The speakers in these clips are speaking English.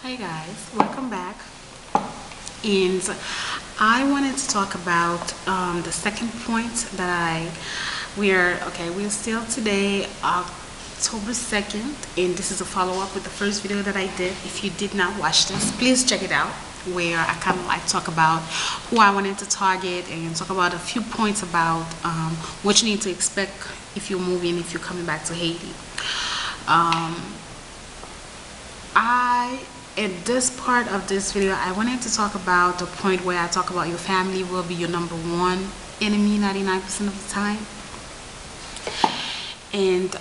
Hi guys, welcome back. And I wanted to talk about the second point that we're still today, October 2nd, and this is a follow-up with the first video that I did. If you did not watch this, please check it out, where I kind of like talk about who I wanted to target and talk about a few points about what you need to expect if you're moving, if you're coming back to Haiti. In this part of this video, I wanted to talk about the point where I talk about your family will be your number one enemy 99% of the time. And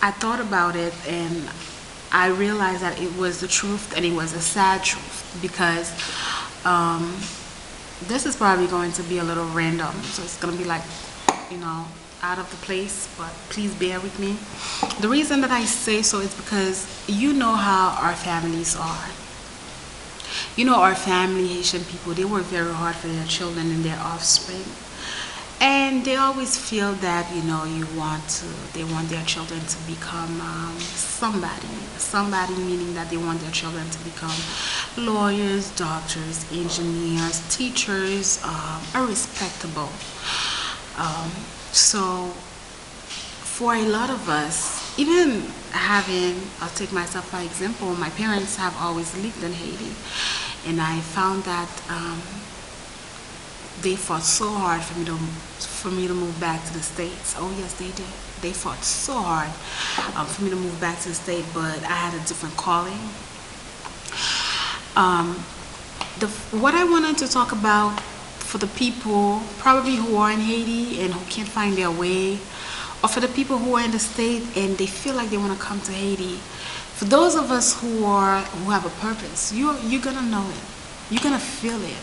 I thought about it and I realized that it was the truth, and it was a sad truth, because this is probably going to be a little random, so it's going to be like, out of the place, but please bear with me. The reason that I say so is because you know how our families are. Our family, Haitian people, they work very hard for their children and their offspring, and they always feel that they want their children to become somebody, meaning that they want their children to become lawyers, doctors, engineers, teachers, are respectable. So for a lot of us, even I'll take myself for example, my parents have always lived in Haiti, and I found that they fought so hard for me to move back to the States. Oh yes, they did. They fought so hard for me to move back to the States, but I had a different calling. What I wanted to talk about for the people probably who are in Haiti and who can't find their way, or for the people who are in the state and they feel like they want to come to Haiti, for those of us who have a purpose, you're gonna know it, you're gonna feel it,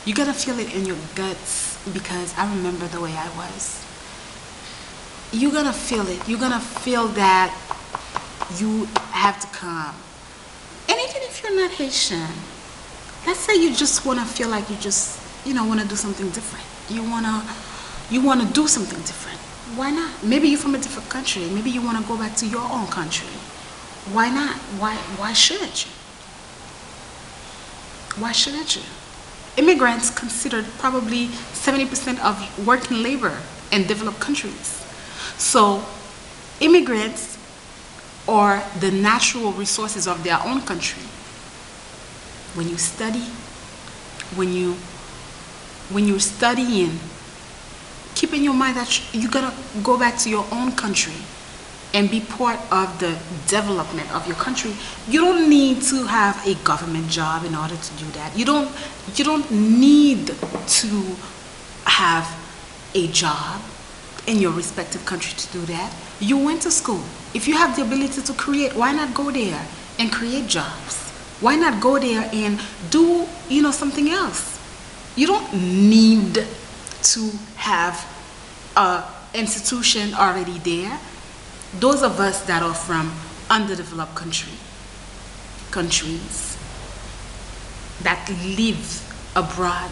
you're gonna feel it in your guts, because I remember the way I was. You're gonna feel it, you're gonna feel that you have to come. And even if you're not Haitian, let's say you just want to feel like you just want to do something different. You want to do something different. Why not? Maybe you're from a different country. Maybe you want to go back to your own country. Why not? Why shouldn't you? Why shouldn't you? Immigrants considered probably 70% of working labor in developed countries. So immigrants are the natural resources of their own country. When you study, when you're studying, keep in your mind that you're gonna go back to your own country and be part of the development of your country. You don't need to have a government job in order to do that. You don't need to have a job in your respective country to do that. You went to school. If you have the ability to create, why not go there and create jobs? Why not go there and do something else? You don't need to have an institution already there. Those of us that are from underdeveloped countries that live abroad,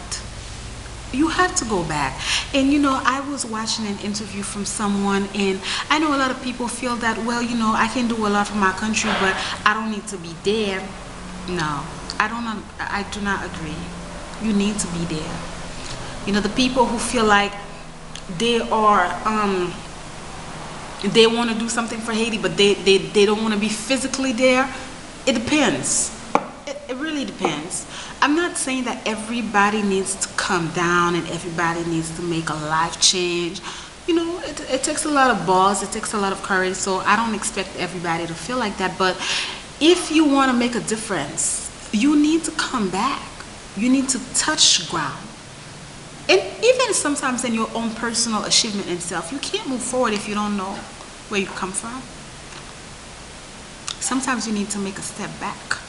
you have to go back. And I was watching an interview from someone, and I know a lot of people feel that, well, I can do a lot for my country, but I don't need to be there. No, I do not agree. You need to be there. The people who feel like they want to do something for Haiti, but they don't want to be physically there. It depends. It really depends. I'm not saying that everybody needs to come down and everybody needs to make a life change. It takes a lot of balls, it takes a lot of courage, so I don't expect everybody to feel like that. But if you want to make a difference, you need to come back. You need to touch ground. And even sometimes in your own personal achievement and self, you can't move forward if you don't know where you come from. Sometimes you need to make a step back.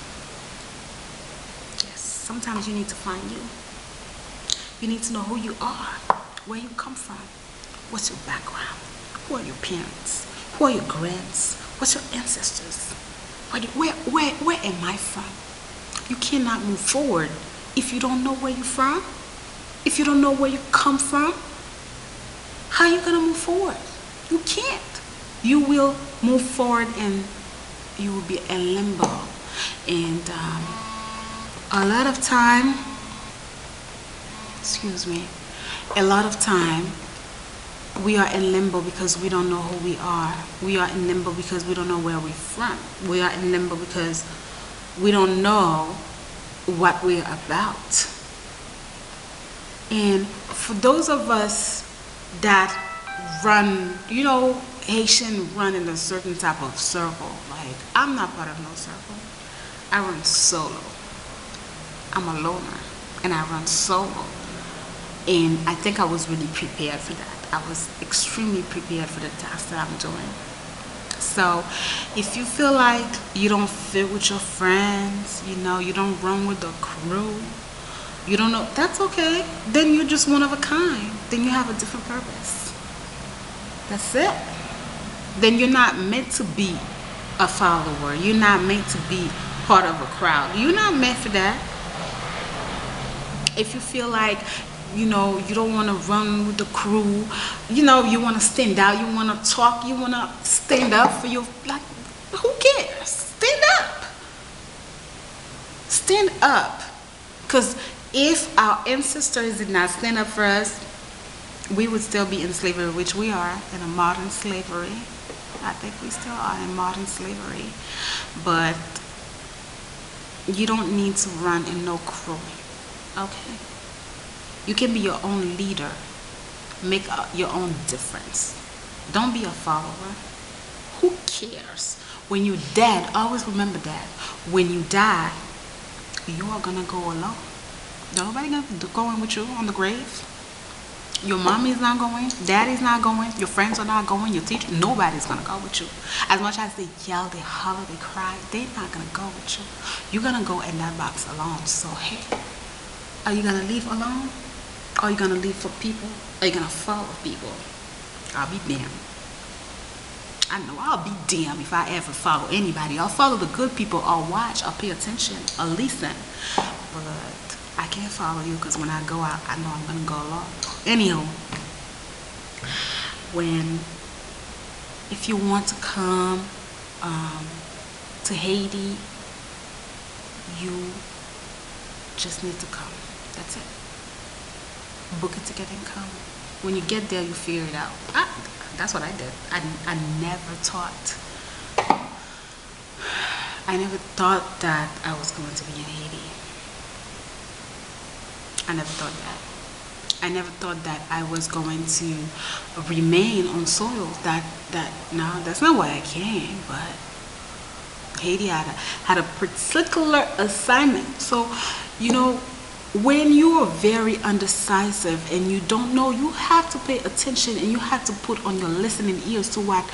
Yes, sometimes you need to find you. You need to know who you are, where you come from, what's your background, who are your parents, who are your grands, what's your ancestors, where am I from? You cannot move forward if you don't know where you're from, if you don't know where you come from. How are you going to move forward? You can't. You will move forward in you will be in limbo. And a lot of time, excuse me, a lot of time we are in limbo because we don't know who we are. We are in limbo because we don't know where we're from. We are in limbo because we don't know what we're about. And for those of us that run, Haitian run in a certain type of circle. Like, I'm not part of no circle. I run solo. I'm a loner, and I run solo. And I think I was really prepared for that. I was extremely prepared for the task that I'm doing. So if you feel like you don't fit with your friends, you don't run with the crew, you don't know, that's okay. Then you're just one of a kind. Then you have a different purpose. That's it. Then you're not meant to be a follower. You're not meant to be part of a crowd. You're not meant for that. If you feel like, you don't want to run with the crew, you want to stand out, you want to talk, you want to stand up for your, like, who cares? Stand up. Stand up. Because if our ancestors did not stand up for us, we would still be in slavery, which we are in a modern slavery. I think we still are in modern slavery. But you don't need to run in no crew. Okay? You can be your own leader. Make your own difference. Don't be a follower. Who cares? When you're dead, always remember that. When you die, you are going to go alone. Nobody going to go in with you on the grave. Your mommy's not going. Daddy's not going. Your friends are not going. Your teacher, nobody's going to go with you. As much as they yell, they holler, they cry, they're not going to go with you. You're going to go in that box alone. So, hey, are you going to leave alone? Are you going to leave for people? Are you going to follow people? I'll be damned. I know I'll be damned if I ever follow anybody. I'll follow the good people. I'll watch. I'll pay attention. I'll listen. But I can't follow you because when I go out, I know I'm going to go alone. Anyhow, if you want to come to Haiti, you just need to come. That's it. Book a ticket and come. When you get there, you figure it out. That's what I did. I never thought that I was going to be in Haiti. I never thought that. I never thought that I was going to remain on soil. No, that's not why I came. But Haiti had a particular assignment. So, when you are very undecisive and you don't know, you have to pay attention and you have to put on your listening ears to what,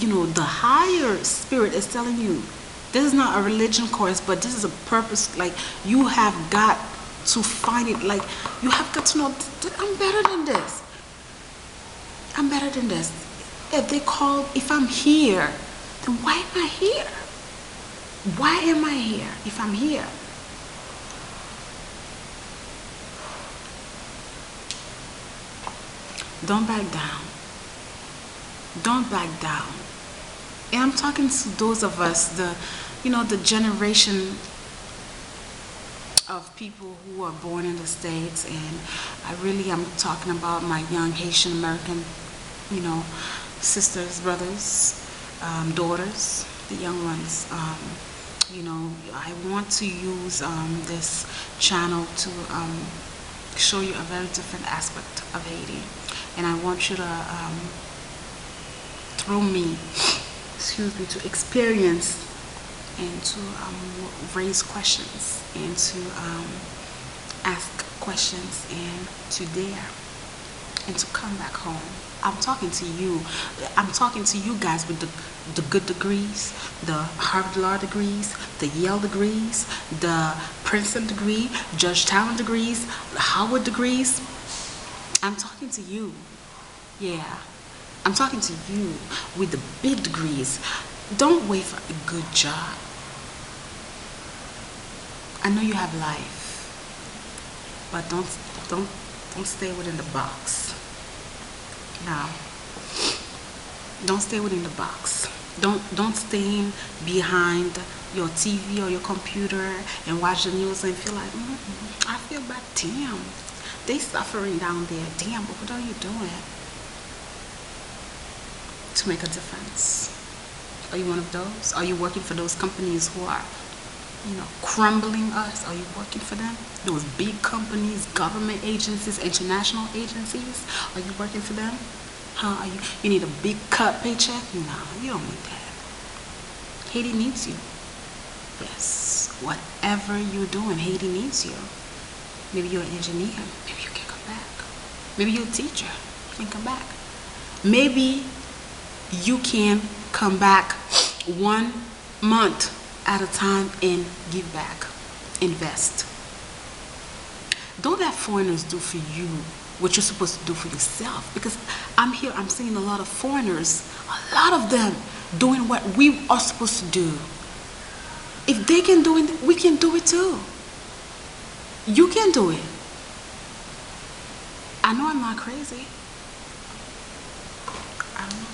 the higher spirit is telling you. This is not a religion course, but this is a purpose. Like, you have got to find it. Like, you have got to know, I'm better than this. I'm better than this. If I'm here, then why am I here? Why am I here if I'm here? Don't back down. Don't back down. And I'm talking to those of us, the generation of people who are born in the States, and I really am talking about my young Haitian American, sisters, brothers, daughters, the young ones. I want to use this channel to show you a very different aspect of Haiti. And I want you to, through me, to experience and to raise questions and to ask questions and to dare and to come back home. I'm talking to you. I'm talking to you guys with the good degrees, the Harvard Law degrees, the Yale degrees, the Princeton degree, Georgetown degrees, the Howard degrees. I'm talking to you. Yeah. I'm talking to you with the big degrees. Don't wait for a good job. I know you have life, but don't stay within the box. No. Don't stay within the box. Don't stay behind your TV or your computer and watch the news and feel like, I feel bad. Damn, they suffering down there. Damn, but what are you doing to make a difference? Are you one of those? Are you working for those companies who are, crumbling us? Are you working for them? Those big companies, government agencies, international agencies. Are you working for them? Huh? You need a big cut paycheck? No, you don't need that. Haiti needs you. Yes. Whatever you're doing, Haiti needs you. Maybe you're an engineer. Maybe you can come back. Maybe you're a teacher. You can come back. Maybe you can come back 1 month at a time and give back. Invest. Don't let foreigners do for you what you're supposed to do for yourself. Because I'm seeing a lot of foreigners, a lot of them doing what we are supposed to do. If they can do it, we can do it too. You can do it. I know I'm not crazy. I don't know.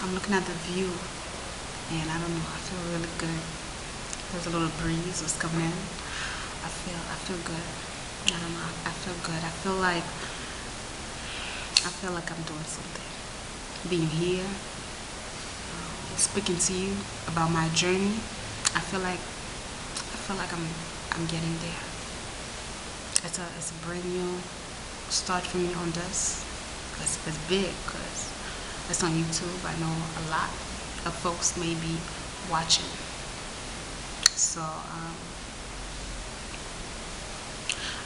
I'm looking at the view, and I don't know, I feel really good. There's a little breeze that's coming in. I feel good. I don't know, I feel good. I feel like I'm doing something. Being here, speaking to you about my journey, I feel like I'm getting there. It's a brand new start for me on this. It's big because it's on YouTube. I know a lot of folks may be watching. So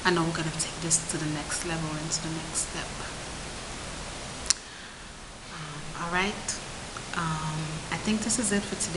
I know we're gonna take this to the next level and to the next step. All right. I think this is it for today.